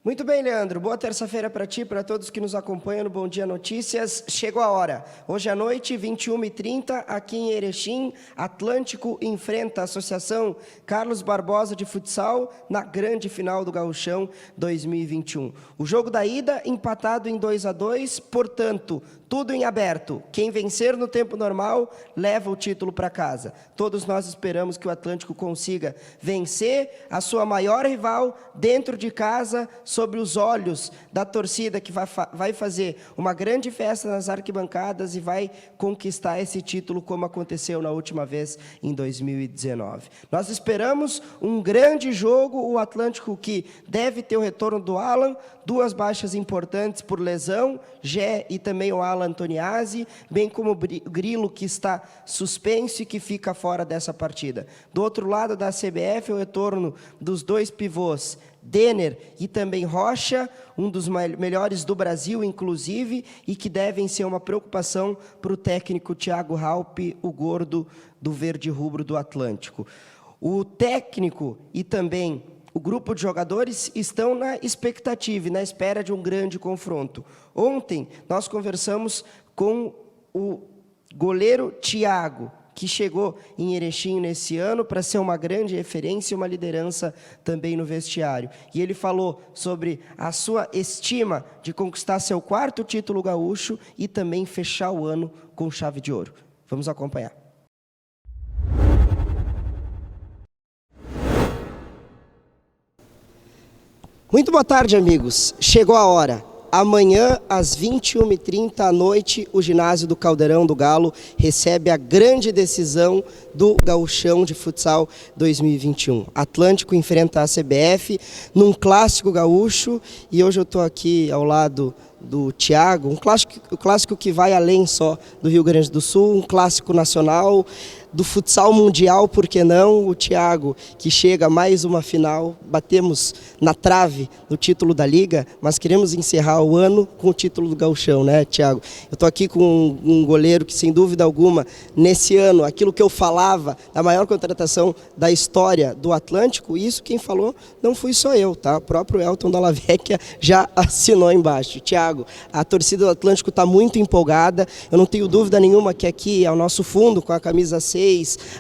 Muito bem, Leandro. Boa terça-feira para ti, para todos que nos acompanham no Bom Dia Notícias. Chegou a hora. Hoje à noite, 21h30, aqui em Erechim, Atlântico enfrenta a Associação Carlos Barbosa de Futsal na grande final do Gauchão 2021. O jogo da ida empatado em 2-2, portanto, tudo em aberto. Quem vencer no tempo normal leva o título para casa. Todos nós esperamos que o Atlântico consiga vencer a sua maior rival dentro de casa, sobre os olhos da torcida que vai fazer uma grande festa nas arquibancadas e vai conquistar esse título como aconteceu na última vez em 2019. Nós esperamos um grande jogo, o Atlântico que deve ter o retorno do Alan, duas baixas importantes por lesão, Gé e também o Alan Antoniazzi, bem como o Grilo que está suspenso e que fica fora dessa partida. Do outro lado da CBF, o retorno dos dois pivôs, Denner e também Rocha, um dos melhores do Brasil, inclusive, e que devem ser uma preocupação para o técnico Thiago Halpe, o gordo do verde rubro do Atlântico. O técnico e também o grupo de jogadores estão na expectativa e na espera de um grande confronto. Ontem, nós conversamos com o goleiro Thiago, que chegou em Erechim nesse ano para ser uma grande referência e uma liderança também no vestiário. E ele falou sobre a sua estima de conquistar seu quarto título gaúcho e também fechar o ano com chave de ouro. Vamos acompanhar. Muito boa tarde, amigos. Chegou a hora. Amanhã, às 21h30 à noite, o ginásio do Caldeirão do Galo recebe a grande decisão do Gauchão de Futsal 2021. Atlântico enfrenta a CBF num clássico gaúcho e hoje eu estou aqui ao lado do Thiago, um clássico que vai além só do Rio Grande do Sul, um clássico nacional, do futsal mundial, por que não? O Thiago, que chega a mais uma final, batemos na trave no título da Liga, mas queremos encerrar o ano com o título do Gauchão, né, Thiago? Eu estou aqui com um goleiro que, sem dúvida alguma, nesse ano, aquilo que eu falava, da maior contratação da história do Atlântico, isso quem falou não fui só eu, tá? O próprio Elton Dalla Vecchia já assinou embaixo. Thiago, a torcida do Atlântico está muito empolgada, eu não tenho dúvida nenhuma que aqui ao nosso fundo, com a camisa 6,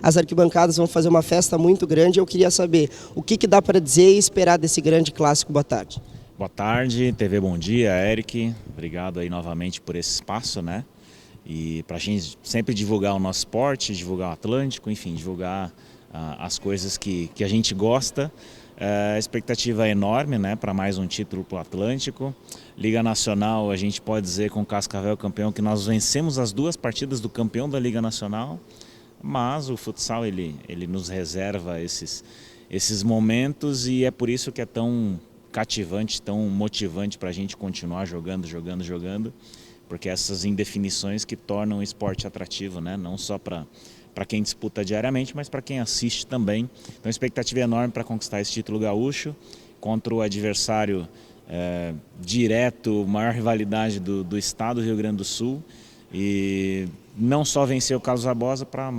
as arquibancadas vão fazer uma festa muito grande. Eu queria saber o que dá para dizer e esperar desse grande clássico. Boa tarde. Boa tarde, TV Bom Dia, Eric. Obrigado aí novamente por esse espaço, né? E para a gente sempre divulgar o nosso esporte, divulgar o Atlântico, enfim, divulgar as coisas que a gente gosta. A expectativa é enorme, né, para mais um título para o Atlântico. Liga Nacional, a gente pode dizer com o Cascavel campeão que nós vencemos as duas partidas do campeão da Liga Nacional, mas o futsal ele nos reserva esses momentos e é por isso que é tão cativante, tão motivante para a gente continuar jogando, porque essas indefinições que tornam o esporte atrativo, né, não só para quem disputa diariamente, mas para quem assiste também. Então a expectativa é enorme para conquistar esse título gaúcho contra o adversário direto, maior rivalidade do estado do Rio Grande do Sul. E não só vencer o Carlos Barbosa para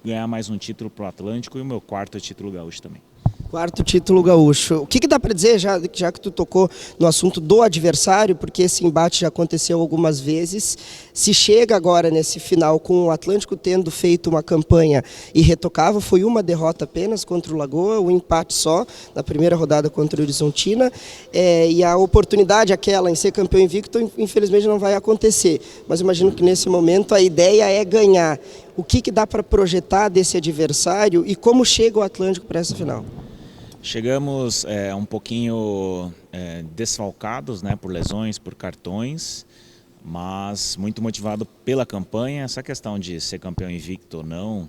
ganhar mais um título para o Atlântico e o meu quarto título gaúcho também. Quarto título gaúcho. O que dá para dizer, já que tu tocou no assunto do adversário, porque esse embate já aconteceu algumas vezes, se chega agora nesse final com o Atlântico tendo feito uma campanha irretocável, foi uma derrota apenas contra o Lagoa, um empate só na primeira rodada contra o Horizontina, e a oportunidade aquela em ser campeão invicto, infelizmente não vai acontecer, mas imagino que nesse momento a ideia é ganhar. O que dá para projetar desse adversário e como chega o Atlântico para essa final? Chegamos um pouquinho desfalcados, né, por lesões, por cartões, mas muito motivado pela campanha. Essa questão de ser campeão invicto ou não,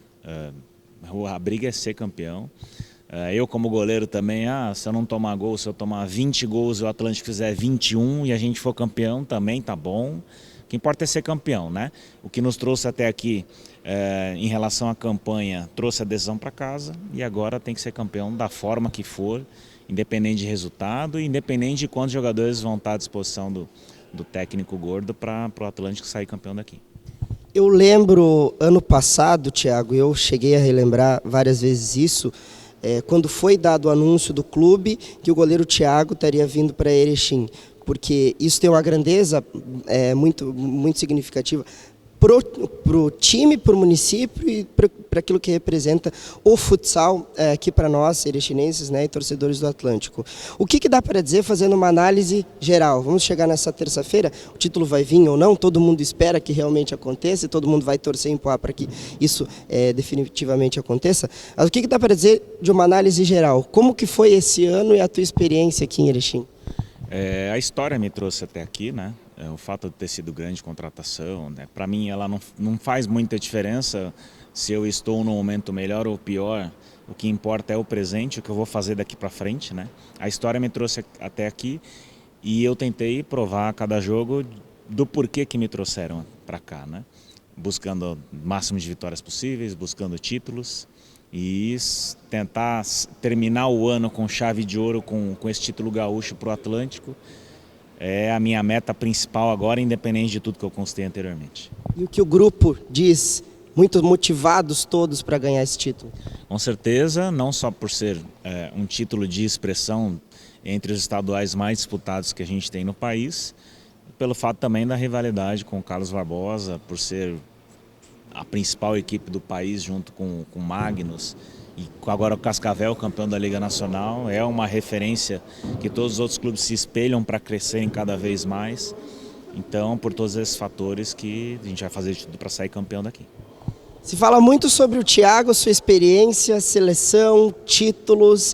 a briga é ser campeão. Eu como goleiro também, se eu não tomar gol, se eu tomar 20 gols e o Atlântico fizer 21 e a gente for campeão também tá bom. O que importa é ser campeão, né? O que nos trouxe até aqui em relação à campanha, trouxe a decisão para casa e agora tem que ser campeão da forma que for, independente de resultado e independente de quantos jogadores vão estar à disposição do técnico gordo para o Atlântico sair campeão daqui. Eu lembro ano passado, Thiago, eu cheguei a relembrar várias vezes isso, quando foi dado o anúncio do clube que o goleiro Thiago estaria vindo para Erechim, porque isso tem uma grandeza muito, muito significativa para o time, para o município e para aquilo que representa o futsal aqui para nós, erechinenses, né, e torcedores do Atlântico. O que dá para dizer fazendo uma análise geral? Vamos chegar nessa terça-feira, o título vai vir ou não, todo mundo espera que realmente aconteça e todo mundo vai torcer e empurrar para que isso definitivamente aconteça. Mas o que dá para dizer de uma análise geral? Como que foi esse ano e a tua experiência aqui em Erechim? A história me trouxe até aqui, né? O fato de ter sido grande contratação, né? Para mim ela não faz muita diferença se eu estou num momento melhor ou pior. O que importa é o presente, o que eu vou fazer daqui para frente, né? A história me trouxe até aqui e eu tentei provar a cada jogo do porquê que me trouxeram para cá, né? Buscando o máximo de vitórias possíveis, buscando títulos e tentar terminar o ano com chave de ouro com esse título gaúcho para o Atlântico. É a minha meta principal agora, independente de tudo que eu constei anteriormente. E o que o grupo diz, muito motivados todos para ganhar esse título? Com certeza, não só por ser um título de expressão entre os estaduais mais disputados que a gente tem no país, pelo fato também da rivalidade com o Carlos Barbosa, por ser a principal equipe do país junto com o Magnus, e agora o Cascavel, campeão da Liga Nacional, é uma referência que todos os outros clubes se espelham para crescerem cada vez mais. Então, por todos esses fatores que a gente vai fazer de tudo para sair campeão daqui. Se fala muito sobre o Thiago, sua experiência, seleção, títulos,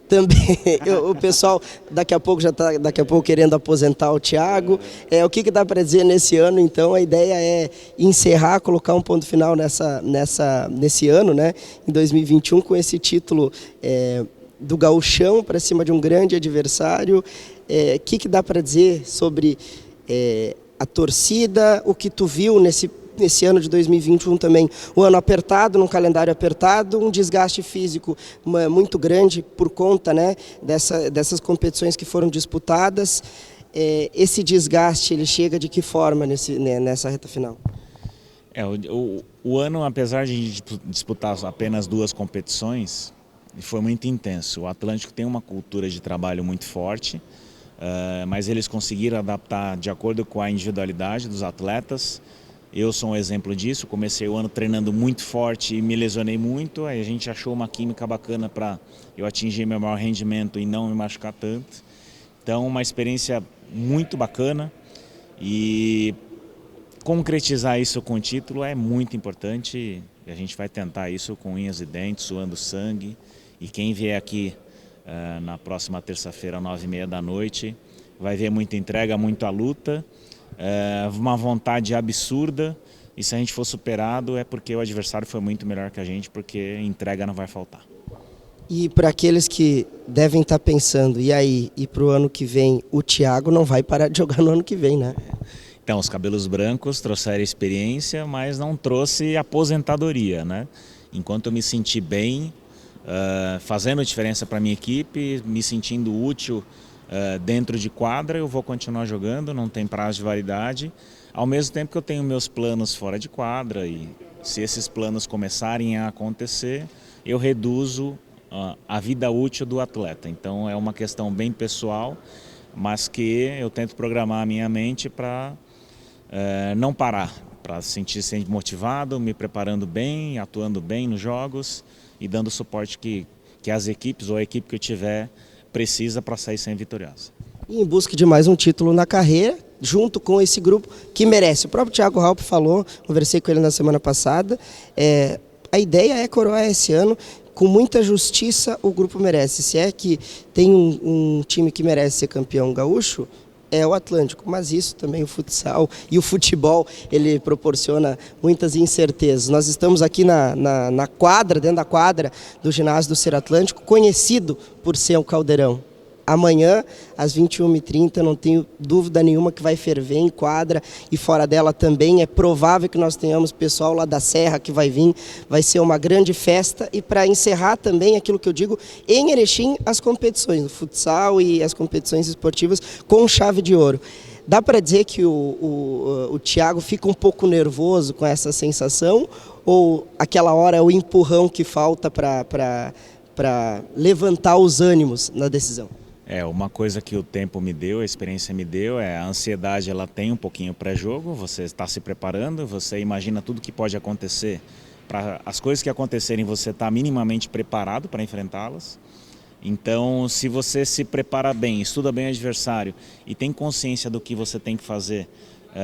também o pessoal daqui a pouco já está querendo aposentar o Thiago. O que dá para dizer nesse ano? Então a ideia é encerrar, colocar um ponto final nesse ano, né, em 2021, com esse título do gauchão para cima de um grande adversário. O que dá para dizer sobre a torcida, o que tu viu nesse ano de 2021 também, um ano apertado, num calendário apertado, um desgaste físico muito grande por conta, né, dessas competições que foram disputadas. Esse desgaste, ele chega de que forma nessa reta final? O ano, apesar de disputar apenas 2 competições, foi muito intenso. O Atlântico tem uma cultura de trabalho muito forte, mas eles conseguiram adaptar de acordo com a individualidade dos atletas. Eu sou um exemplo disso, comecei o ano treinando muito forte e me lesionei muito, aí a gente achou uma química bacana para eu atingir meu maior rendimento e não me machucar tanto. Então, uma experiência muito bacana e concretizar isso com o título é muito importante. A gente vai tentar isso com unhas e dentes, suando sangue, e quem vier aqui na próxima terça-feira, às 9h30 da noite, vai ver muita entrega, muita luta. Uma vontade absurda, e se a gente for superado é porque o adversário foi muito melhor que a gente, porque entrega não vai faltar. E para aqueles que devem estar pensando, e aí, e para o ano que vem, o Thiago não vai parar de jogar no ano que vem, né? Então, os cabelos brancos trouxeram experiência, mas não trouxe aposentadoria, né? Enquanto eu me senti bem, fazendo diferença para a minha equipe, me sentindo útil dentro de quadra, eu vou continuar jogando, não tem prazo de validade, ao mesmo tempo que eu tenho meus planos fora de quadra, e se esses planos começarem a acontecer, eu reduzo a vida útil do atleta. Então é uma questão bem pessoal, mas que eu tento programar a minha mente para não parar, para sentir sempre motivado, me preparando bem, atuando bem nos jogos e dando o suporte que as equipes ou a equipe que eu tiver precisa para sair sempre vitoriosa. E em busca de mais um título na carreira, junto com esse grupo que merece. O próprio Thiago Raup falou, conversei com ele na semana passada, a ideia é coroar esse ano, com muita justiça o grupo merece. Se é que tem um time que merece ser campeão gaúcho, é o Atlântico, mas isso também o futsal e o futebol, ele proporciona muitas incertezas. Nós estamos aqui na quadra, dentro da quadra do ginásio do Ser Atlântico, conhecido por ser o Caldeirão. Amanhã, às 21h30, não tenho dúvida nenhuma que vai ferver em quadra e fora dela também. É provável que nós tenhamos pessoal lá da Serra que vai vir. Vai ser uma grande festa. E para encerrar também aquilo que eu digo, em Erechim, as competições, o futsal e as competições esportivas com chave de ouro. Dá para dizer que o Thiago fica um pouco nervoso com essa sensação, ou aquela hora é o empurrão que falta para levantar os ânimos na decisão? Uma coisa que o tempo me deu, a experiência me deu, a ansiedade ela tem um pouquinho pré-jogo, você está se preparando, você imagina tudo que pode acontecer, para as coisas que acontecerem você está minimamente preparado para enfrentá-las. Então, se você se prepara bem, estuda bem o adversário e tem consciência do que você tem que fazer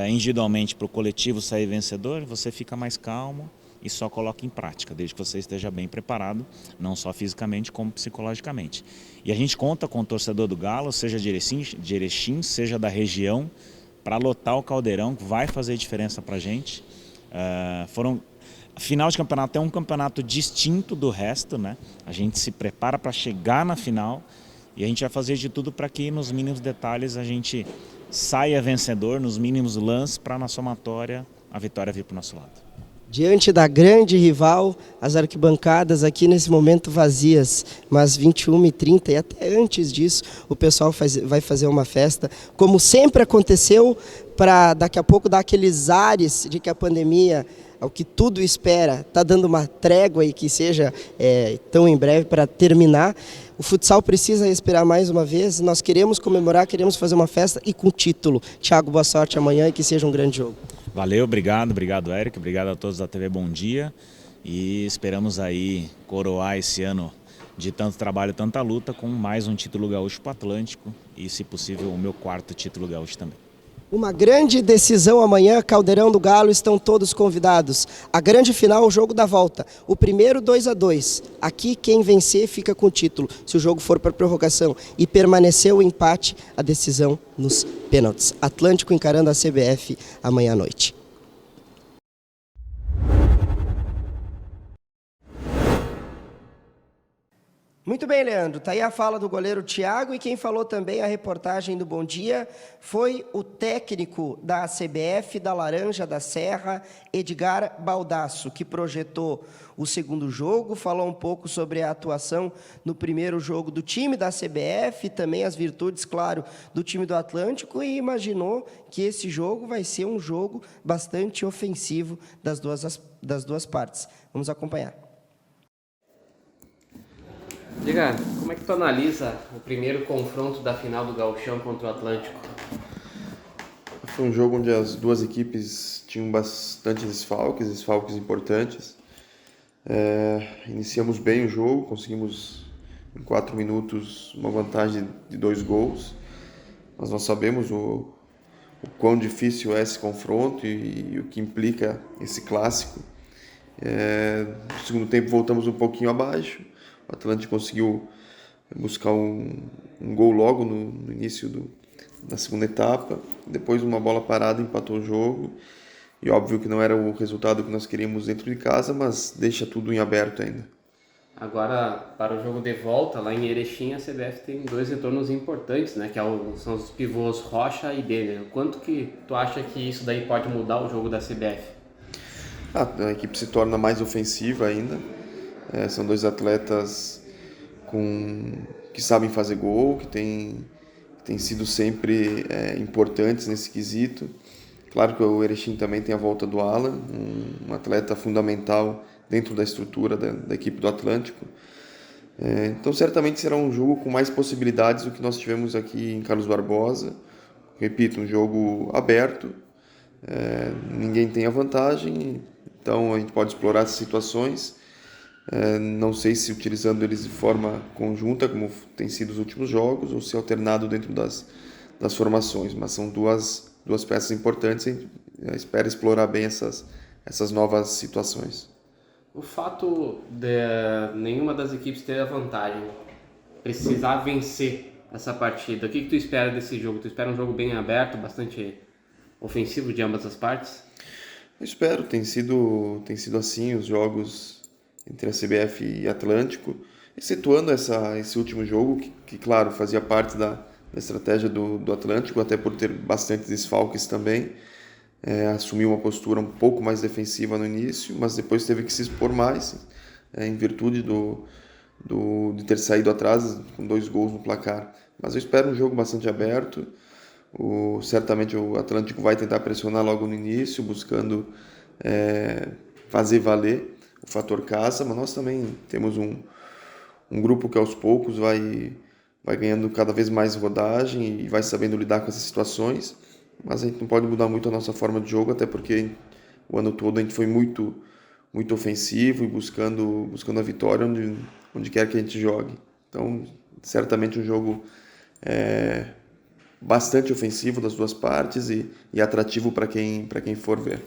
individualmente para o coletivo sair vencedor, você fica mais calmo e só coloca em prática, desde que você esteja bem preparado, não só fisicamente como psicologicamente. E a gente conta com o torcedor do Galo, seja de Erechim, seja da região, para lotar o Caldeirão, que vai fazer diferença para a gente. Final de campeonato é um campeonato distinto do resto, né? A gente se prepara para chegar na final e a gente vai fazer de tudo para que nos mínimos detalhes a gente saia vencedor, nos mínimos lances, para na somatória a vitória vir para o nosso lado. Diante da grande rival, as arquibancadas aqui nesse momento vazias, mas 21h30 e até antes disso o pessoal vai fazer uma festa, como sempre aconteceu, para daqui a pouco dar aqueles ares de que a pandemia, ao que tudo espera, está dando uma trégua e que seja tão em breve para terminar. O futsal precisa respirar mais uma vez, nós queremos comemorar, queremos fazer uma festa e com título. Thiago, boa sorte amanhã e que seja um grande jogo. Valeu, obrigado Eric, obrigado a todos da TV Bom Dia e esperamos aí coroar esse ano de tanto trabalho, tanta luta com mais um título gaúcho para o Atlântico e, se possível, o meu 4º título gaúcho também. Uma grande decisão amanhã, Caldeirão do Galo, estão todos convidados. A grande final, o jogo da volta. O primeiro 2-2. Aqui quem vencer fica com o título. Se o jogo for para prorrogação e permanecer o empate, a decisão nos pênaltis. Atlântico encarando a CBF amanhã à noite. Muito bem, Leandro. Está aí a fala do goleiro Thiago e quem falou também a reportagem do Bom Dia foi o técnico da CBF da Laranja da Serra, Edgar Baldasso, que projetou o segundo jogo, falou um pouco sobre a atuação no primeiro jogo do time da CBF, também as virtudes, claro, do time do Atlântico e imaginou que esse jogo vai ser um jogo bastante ofensivo das duas partes. Vamos acompanhar. Diga, como é que tu analisa o primeiro confronto da final do Gauchão contra o Atlântico? Foi um jogo onde as duas equipes tinham bastante desfalques importantes. Iniciamos bem o jogo, conseguimos em 4 minutos uma vantagem de 2 gols. Mas nós sabemos o quão difícil é esse confronto e o que implica esse clássico. No segundo tempo voltamos um pouquinho abaixo. O Atlântico conseguiu buscar um gol logo no início da segunda etapa. Depois, uma bola parada empatou o jogo. E óbvio que não era o resultado que nós queríamos dentro de casa, mas deixa tudo em aberto ainda. Agora, para o jogo de volta, lá em Erechim, a CBF tem 2 retornos importantes, né? Que são os pivôs Rocha e Denner. Quanto que tu acha que isso daí pode mudar o jogo da CBF? A equipe se torna mais ofensiva ainda. São 2 atletas que sabem fazer gol, que têm sido sempre importantes nesse quesito. Claro que o Erechim também tem a volta do Alan, um atleta fundamental dentro da estrutura da equipe do Atlântico. Então certamente será um jogo com mais possibilidades do que nós tivemos aqui em Carlos Barbosa. Repito, um jogo aberto, ninguém tem a vantagem, então a gente pode explorar essas situações. Não sei se utilizando eles de forma conjunta, como tem sido os últimos jogos, ou se alternado dentro das formações, mas são duas peças importantes e espero explorar bem essas novas situações. O fato de nenhuma das equipes ter a vantagem, precisar vencer essa partida, o que tu espera desse jogo? Tu espera um jogo bem aberto, bastante ofensivo de ambas as partes? Eu espero, tem sido assim os jogos entre a CBF e Atlântico, excetuando esse último jogo, que claro, fazia parte da estratégia do Atlântico, até por ter bastante desfalques também. Assumiu uma postura um pouco mais defensiva no início, mas depois teve que se expor mais, em virtude de ter saído atrás com 2 gols no placar. Mas eu espero um jogo bastante aberto, Certamente o Atlântico vai tentar pressionar logo no início, buscando fazer valer o fator casa, mas nós também temos um grupo que aos poucos vai ganhando cada vez mais rodagem e vai sabendo lidar com essas situações, mas a gente não pode mudar muito a nossa forma de jogo, até porque o ano todo a gente foi muito ofensivo e buscando a vitória onde quer que a gente jogue. Então, certamente um jogo bastante ofensivo das duas partes e atrativo para quem for ver.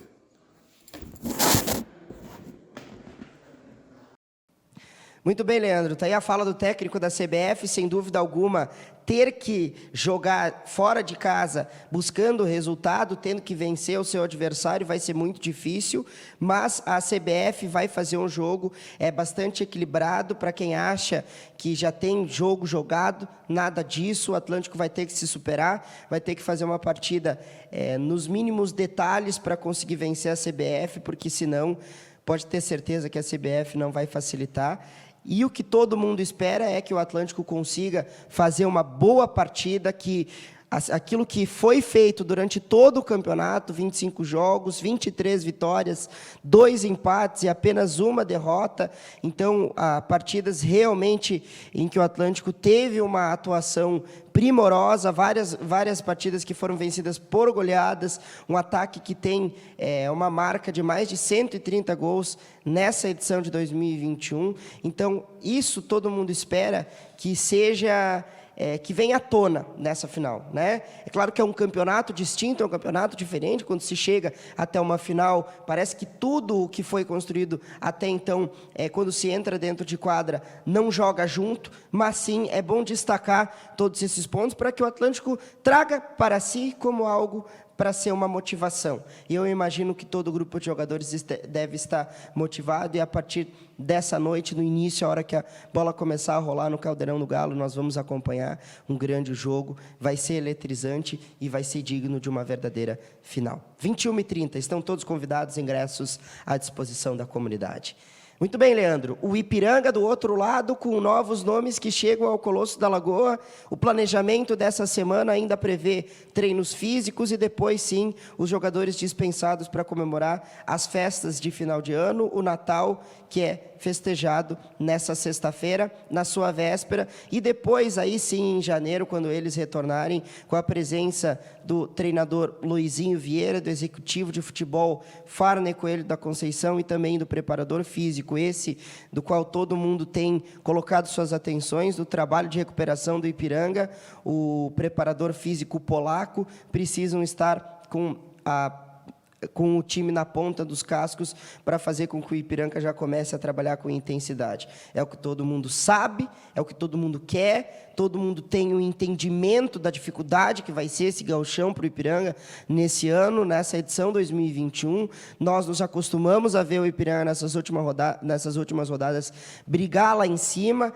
Muito bem, Leandro. Está aí a fala do técnico da CBF, sem dúvida alguma, ter que jogar fora de casa, buscando o resultado, tendo que vencer o seu adversário, vai ser muito difícil, mas a CBF vai fazer um jogo bastante equilibrado. Para quem acha que já tem jogo jogado, nada disso, o Atlântico vai ter que se superar, vai ter que fazer uma partida nos mínimos detalhes para conseguir vencer a CBF, porque senão pode ter certeza que a CBF não vai facilitar. E o que todo mundo espera é que o Atlântico consiga fazer uma boa partida, que aquilo que foi feito durante todo o campeonato, 25 jogos, 23 vitórias, 2 empates e apenas uma derrota. Então, partidas realmente em que o Atlântico teve uma atuação primorosa, várias partidas que foram vencidas por goleadas, um ataque que tem uma marca de mais de 130 gols nessa edição de 2021. Então, isso todo mundo espera que seja... que venha à tona nessa final, né? É claro que é um campeonato distinto, é um campeonato diferente. Quando se chega até uma final, parece que tudo o que foi construído até então, quando se entra dentro de quadra, não joga junto, mas sim é bom destacar todos esses pontos para que o Atlântico traga para si como algo para ser uma motivação. E eu imagino que todo o grupo de jogadores deve estar motivado, e a partir dessa noite, no início, a hora que a bola começar a rolar no Caldeirão do Galo, nós vamos acompanhar um grande jogo, vai ser eletrizante e vai ser digno de uma verdadeira final. 21h30, estão todos convidados, ingressos à disposição da comunidade. Muito bem, Leandro. O Ipiranga, do outro lado, com novos nomes que chegam ao Colosso da Lagoa. O planejamento dessa semana ainda prevê treinos físicos e depois, sim, os jogadores dispensados para comemorar as festas de final de ano, o Natal, que é festejado nessa sexta-feira, na sua véspera, e depois, aí sim, em janeiro, quando eles retornarem, com a presença do treinador Luizinho Vieira, do executivo de futebol Farney Coelho da Conceição e também do preparador físico, esse do qual todo mundo tem colocado suas atenções, do trabalho de recuperação do Ipiranga. O preparador físico polaco precisam estar com o time na ponta dos cascos para fazer com que o Ipiranga já comece a trabalhar com intensidade. É o que todo mundo sabe, é o que todo mundo quer, todo mundo tem um entendimento da dificuldade que vai ser esse gauchão para o Ipiranga nesse ano, nessa edição 2021. Nós nos acostumamos a ver o Ipiranga nessas últimas rodadas brigar lá em cima.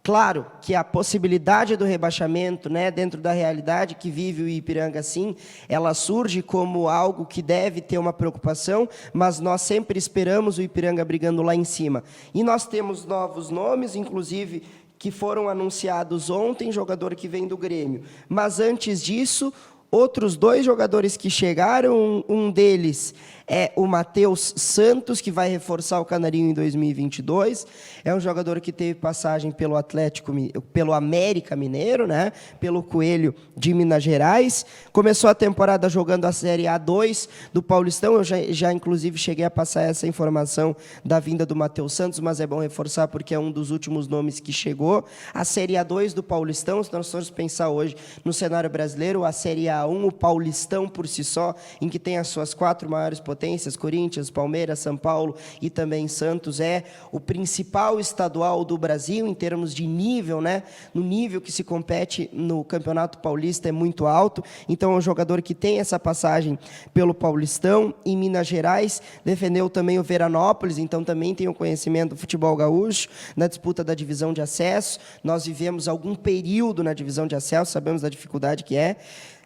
Claro que a possibilidade do rebaixamento, né, dentro da realidade que vive o Ipiranga, sim, ela surge como algo que deve ter uma preocupação, mas nós sempre esperamos o Ipiranga brigando lá em cima. E nós temos novos nomes, inclusive, que foram anunciados ontem, jogador que vem do Grêmio. Mas antes disso, outros 2 jogadores que chegaram, um deles é o Matheus Santos, que vai reforçar o Canarinho em 2022. É um jogador que teve passagem pelo América Mineiro, né? Pelo Coelho de Minas Gerais. Começou a temporada jogando a Série A2 do Paulistão. Eu já inclusive, cheguei a passar essa informação da vinda do Matheus Santos, mas é bom reforçar porque é um dos últimos nomes que chegou. A Série A2 do Paulistão, se nós formos pensar hoje no cenário brasileiro, a Série A1, o Paulistão por si só, em que tem as suas 4 maiores potências, Corinthians, Palmeiras, São Paulo e também Santos, é o principal estadual do Brasil em termos de nível, né? No nível que se compete no Campeonato Paulista é muito alto. Então é um jogador que tem essa passagem pelo Paulistão. Em Minas Gerais, defendeu também o Veranópolis, então também tem o conhecimento do futebol gaúcho na disputa da divisão de acesso. Nós vivemos algum período na divisão de acesso, sabemos da dificuldade que é.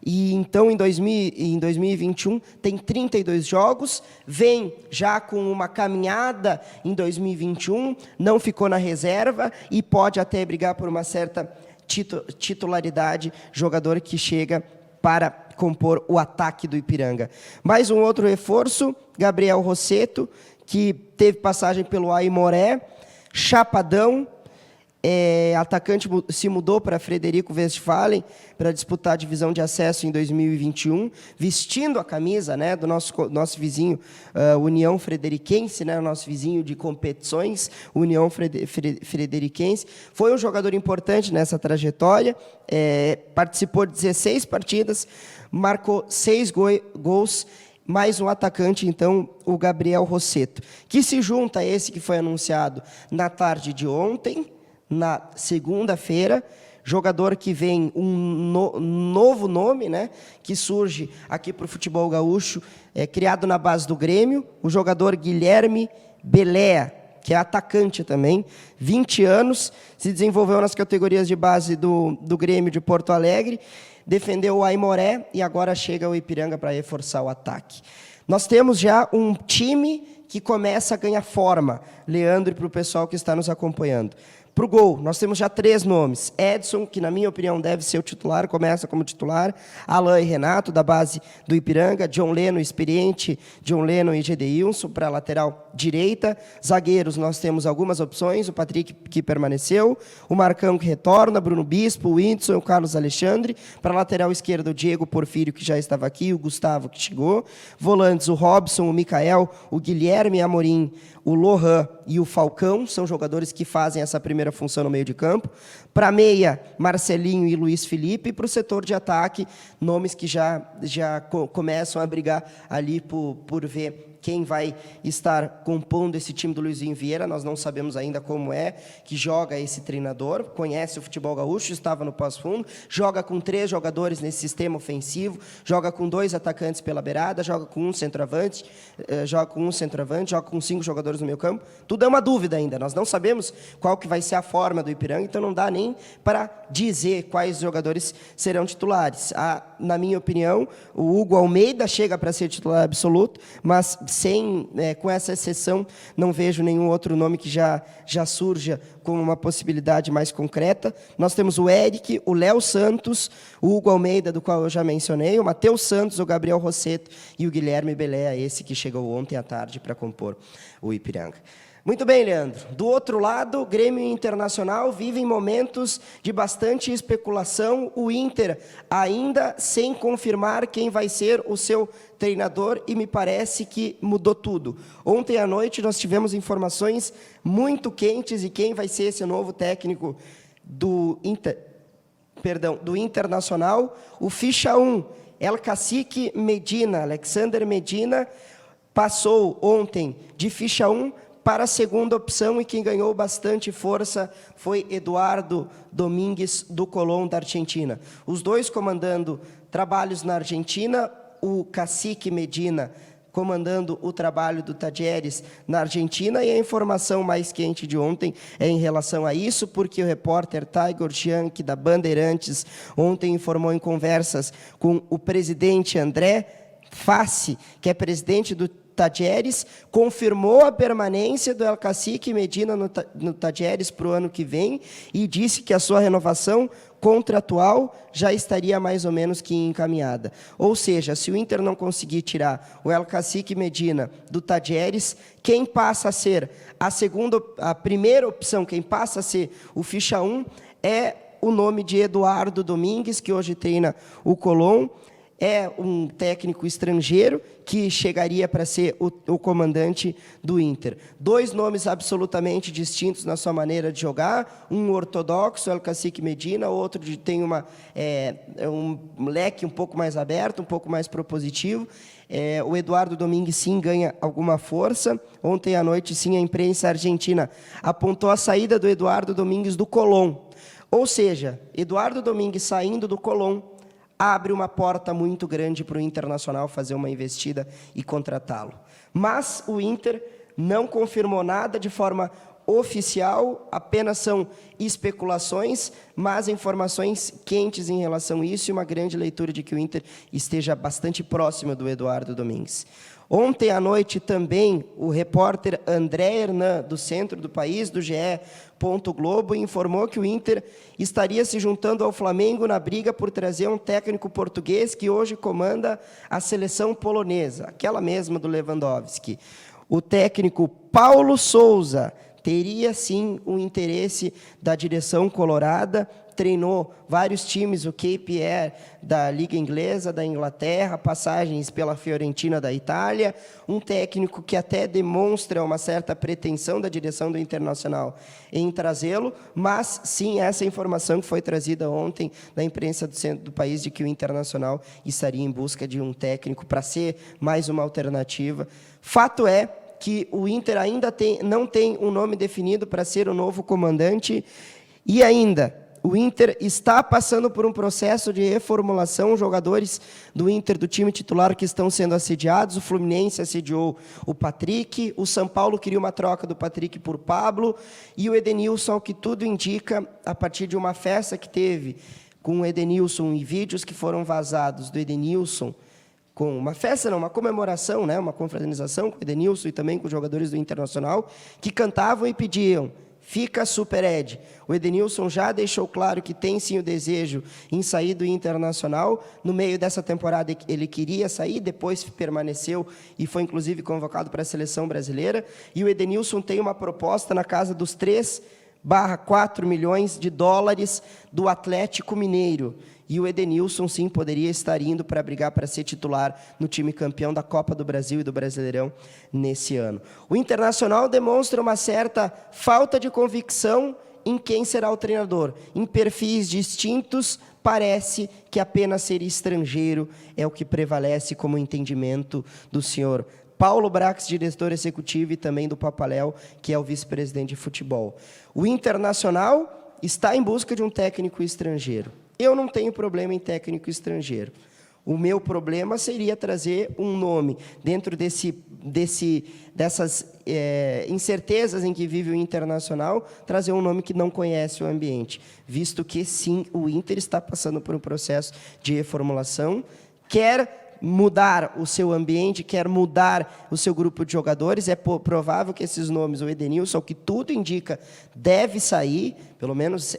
E então, em 2021, tem 32 jogos, vem já com uma caminhada em 2021, não ficou na reserva e pode até brigar por uma certa titularidade, jogador que chega para compor o ataque do Ipiranga. Mais um outro reforço, Gabriel Rosseto, que teve passagem pelo Aimoré, Chapadão, atacante se mudou para Frederico Westphalen para disputar a divisão de acesso em 2021, vestindo a camisa, né, do nosso vizinho União Frederiquense, né, nosso vizinho de competições, União Frederiquense. Foi um jogador importante nessa trajetória, participou de 16 partidas, marcou 6 gols, mais um atacante, então, o Gabriel Rosseto, que se junta a esse que foi anunciado na tarde de ontem, na segunda-feira, jogador que vem novo nome, né, que surge aqui para o futebol gaúcho, criado na base do Grêmio, o jogador Guilherme Belea, que é atacante também, 20 anos, se desenvolveu nas categorias de base do Grêmio de Porto Alegre, defendeu o Aimoré e agora chega o Ipiranga para reforçar o ataque. Nós temos já um time que começa a ganhar forma, Leandro, e para o pessoal que está nos acompanhando. Para o gol, nós temos já 3 nomes. Edson, que na minha opinião deve ser o titular, começa como titular. Alain e Renato, da base do Ipiranga. John Leno, experiente. John Leno e Gedeilson para a lateral direita. Zagueiros, nós temos algumas opções. O Patrick, que permaneceu. O Marcão, que retorna. Bruno Bispo, o Whindersson, o Carlos Alexandre. Para a lateral esquerda, o Diego Porfírio, que já estava aqui. O Gustavo, que chegou. Volantes, o Robson, o Mikael, o Guilherme Amorim, o Lohan e o Falcão, são jogadores que fazem essa primeira função no meio de campo. Para a meia, Marcelinho e Luiz Felipe. E para o setor de ataque, nomes que já começam a brigar ali por ver quem vai estar compondo esse time do Luizinho Vieira. Nós não sabemos ainda como que joga esse treinador, conhece o futebol gaúcho, estava no pós-fundo, joga com 3 jogadores nesse sistema ofensivo, joga com 2 atacantes pela beirada, joga com um centroavante, joga com 5 jogadores no meio campo. Tudo é uma dúvida ainda, nós não sabemos qual que vai ser a forma do Ipiranga, então não dá nem para dizer quais jogadores serão titulares. Na minha opinião, o Hugo Almeida chega para ser titular absoluto, mas com essa exceção, não vejo nenhum outro nome que já surja como uma possibilidade mais concreta. Nós temos o Eric, o Léo Santos, o Hugo Almeida, do qual eu já mencionei, o Matheus Santos, o Gabriel Rosseto e o Guilherme Belea, esse que chegou ontem à tarde para compor o Ipiranga. Muito bem, Leandro. Do outro lado, o Grêmio Internacional vivem momentos de bastante especulação. O Inter ainda sem confirmar quem vai ser o seu treinador e me parece que mudou tudo. Ontem à noite nós tivemos informações muito quentes de quem vai ser esse novo técnico do Internacional. O ficha 1, El Cacique Medina, Alexander Medina, passou ontem de ficha 1 para a segunda opção, e quem ganhou bastante força foi Eduardo Domingues, do Colón, da Argentina. Os dois comandando trabalhos na Argentina, o Cacique Medina comandando o trabalho do Tajeres na Argentina, e a informação mais quente de ontem é em relação a isso, porque o repórter Tiger Jiank, da Bandeirantes, ontem informou em conversas com o presidente André Fassi, que é presidente do Tajeres, confirmou a permanência do El Cacique Medina no Tajeres para o ano que vem e disse que a sua renovação contratual já estaria mais ou menos que encaminhada. Ou seja, se o Inter não conseguir tirar o El Cacique Medina do Tajeres, quem passa a ser a primeira opção, quem passa a ser o ficha 1 é o nome de Eduardo Domingues, que hoje treina o Colón. É um técnico estrangeiro que chegaria para ser o comandante do Inter. 2 nomes absolutamente distintos na sua maneira de jogar, um ortodoxo, El Cacique Medina, outro tem um leque um pouco mais aberto, um pouco mais propositivo. O Eduardo Domingues, sim, ganha alguma força. Ontem à noite, sim, a imprensa argentina apontou a saída do Eduardo Domingues do Colón. Ou seja, Eduardo Domingues saindo do Colón abre uma porta muito grande para o Internacional fazer uma investida e contratá-lo. Mas o Inter não confirmou nada de forma oficial, apenas são especulações, mas informações quentes em relação a isso e uma grande leitura de que o Inter esteja bastante próximo do Eduardo Domingues. Ontem à noite também, o repórter André Hernan, do centro do país, do GE. Globo, informou que o Inter estaria se juntando ao Flamengo na briga por trazer um técnico português que hoje comanda a seleção polonesa, aquela mesma do Lewandowski. O técnico Paulo Souza teria, sim, um interesse da direção colorada, treinou vários times, o KPR da Liga Inglesa, da Inglaterra, passagens pela Fiorentina da Itália, um técnico que até demonstra uma certa pretensão da direção do Internacional em trazê-lo, mas sim essa informação que foi trazida ontem da imprensa do centro do país de que o Internacional estaria em busca de um técnico para ser mais uma alternativa. Fato é que o Inter ainda não tem um nome definido para ser o novo comandante e ainda o Inter está passando por um processo de reformulação, jogadores do Inter, do time titular, que estão sendo assediados. O Fluminense assediou o Patrick, o São Paulo queria uma troca do Patrick por Pablo, e o Edenilson, ao que tudo indica, a partir de uma festa que teve com o Edenilson e vídeos que foram vazados do Edenilson, com uma festa, não, uma comemoração, né, uma confraternização com o Edenilson e também com os jogadores do Internacional, que cantavam e pediam: fica Super Ed. O Edenilson já deixou claro que tem sim o desejo em sair do Internacional. No meio dessa temporada ele queria sair, depois permaneceu e foi inclusive convocado para a seleção brasileira. E o Edenilson tem uma proposta na casa dos 3/4 milhões de dólares do Atlético Mineiro. E o Edenilson, sim, poderia estar indo para brigar para ser titular no time campeão da Copa do Brasil e do Brasileirão nesse ano. O Internacional demonstra uma certa falta de convicção em quem será o treinador. Em perfis distintos, parece que apenas ser estrangeiro é o que prevalece como entendimento do senhor Paulo Brax, diretor executivo, e também do Papaléu, que é o vice-presidente de futebol. O Internacional está em busca de um técnico estrangeiro. Eu não tenho problema em técnico estrangeiro. O meu problema seria trazer um nome dentro dessas incertezas em que vive o Internacional, trazer um nome que não conhece o ambiente, visto que, sim, o Inter está passando por um processo de reformulação, quer mudar o seu ambiente, quer mudar o seu grupo de jogadores. É provável que esses nomes, o Edenilson, ao que tudo indica, deve sair, pelo menos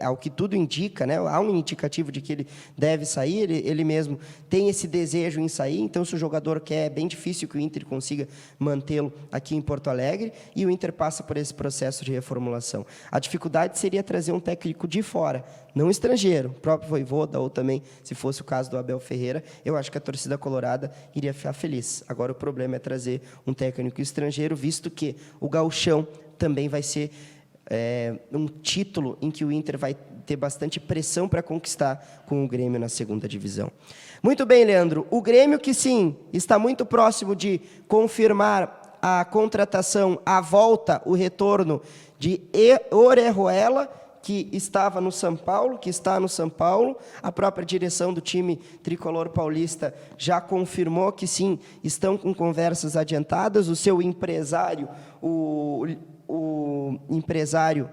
ao que tudo indica, né? Há um indicativo de que ele deve sair, ele mesmo tem esse desejo em sair, então se o jogador quer, é bem difícil que o Inter consiga mantê-lo aqui em Porto Alegre, e o Inter passa por esse processo de reformulação. A dificuldade seria trazer um técnico de fora, não estrangeiro, o próprio Vojvoda, ou também, se fosse o caso do Abel Ferreira, eu acho que a torcida colorada iria ficar feliz. Agora o problema é trazer um técnico estrangeiro, visto que o Gauchão também vai ser um título em que o Inter vai ter bastante pressão para conquistar com o Grêmio na segunda divisão. Muito bem, Leandro. O Grêmio, que sim, está muito próximo de confirmar a contratação, a volta, o retorno de Orejuela, que estava no São Paulo, que está no São Paulo. A própria direção do time tricolor paulista já confirmou que sim, estão com conversas adiantadas. O seu empresário, o empresário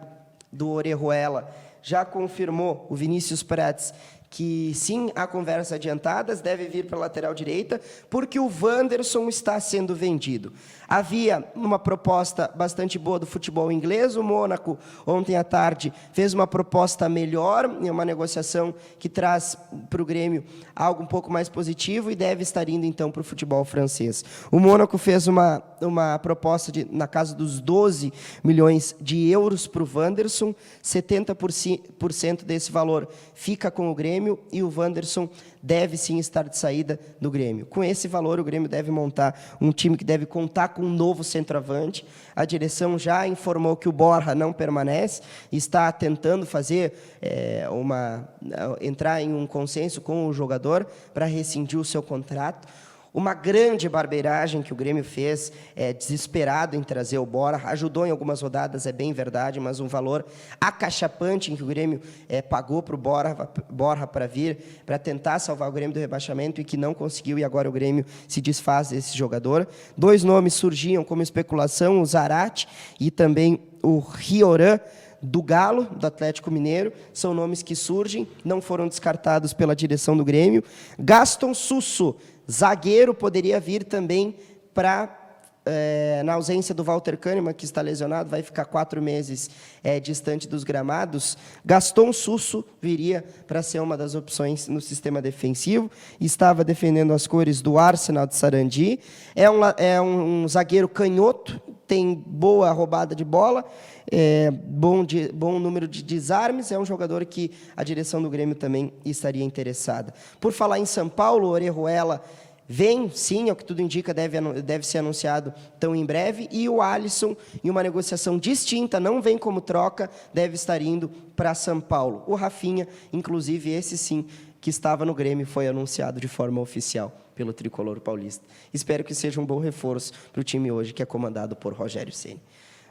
do Orejuela, já confirmou, o Vinícius Prates, que sim, há conversas adiantadas, deve vir para a lateral direita, porque o Wanderson está sendo vendido. Havia uma proposta bastante boa do futebol inglês, o Mônaco, ontem à tarde, fez uma proposta melhor, uma negociação que traz para o Grêmio algo um pouco mais positivo e deve estar indo, então, para o futebol francês. O Mônaco fez uma proposta na casa dos 12 milhões de euros para o Wanderson, 70% desse valor fica com o Grêmio, e o Wanderson deve sim estar de saída do Grêmio. Com esse valor, o Grêmio deve montar um time que deve contar com um novo centroavante. A direção já informou que o Borja não permanece, está tentando fazer entrar em um consenso com o jogador para rescindir o seu contrato. Uma grande barbeiragem que o Grêmio fez, desesperado em trazer o Borja, ajudou em algumas rodadas, é bem verdade, mas um valor acachapante em que o Grêmio pagou para o Borja para vir, para tentar salvar o Grêmio do rebaixamento e que não conseguiu, e agora o Grêmio se desfaz desse jogador. 2 nomes surgiam como especulação, o Zarate e também o Rioran, do Galo, do Atlético Mineiro, são nomes que surgem, não foram descartados pela direção do Grêmio. Gaston Susso, zagueiro, poderia vir também para, na ausência do Walter Kahneman, que está lesionado, vai ficar 4 meses distante dos gramados. Gaston Susso viria para ser uma das opções no sistema defensivo, estava defendendo as cores do Arsenal de Sarandi, é um zagueiro canhoto, tem boa roubada de bola, bom número de desarmes, é um jogador que a direção do Grêmio também estaria interessada. Por falar em São Paulo, o Orejuela vem, sim, é o que tudo indica, deve ser anunciado tão em breve, e o Alisson, em uma negociação distinta, não vem como troca, deve estar indo para São Paulo. O Rafinha, inclusive, esse sim, que estava no Grêmio, foi anunciado de forma oficial pelo Tricolor Paulista. Espero que seja um bom reforço para o time hoje, que é comandado por Rogério Ceni.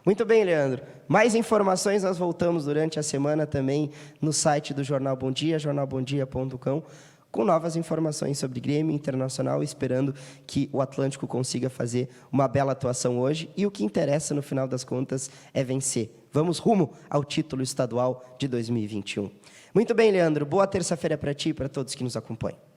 Muito bem, Leandro. Mais informações nós voltamos durante a semana também no site do Jornal Bom Dia, jornalbomdia.com, com novas informações sobre Grêmio Internacional, esperando que o Atlântico consiga fazer uma bela atuação hoje. E o que interessa, no final das contas, é vencer. Vamos rumo ao título estadual de 2021. Muito bem, Leandro. Boa terça-feira para ti e para todos que nos acompanham.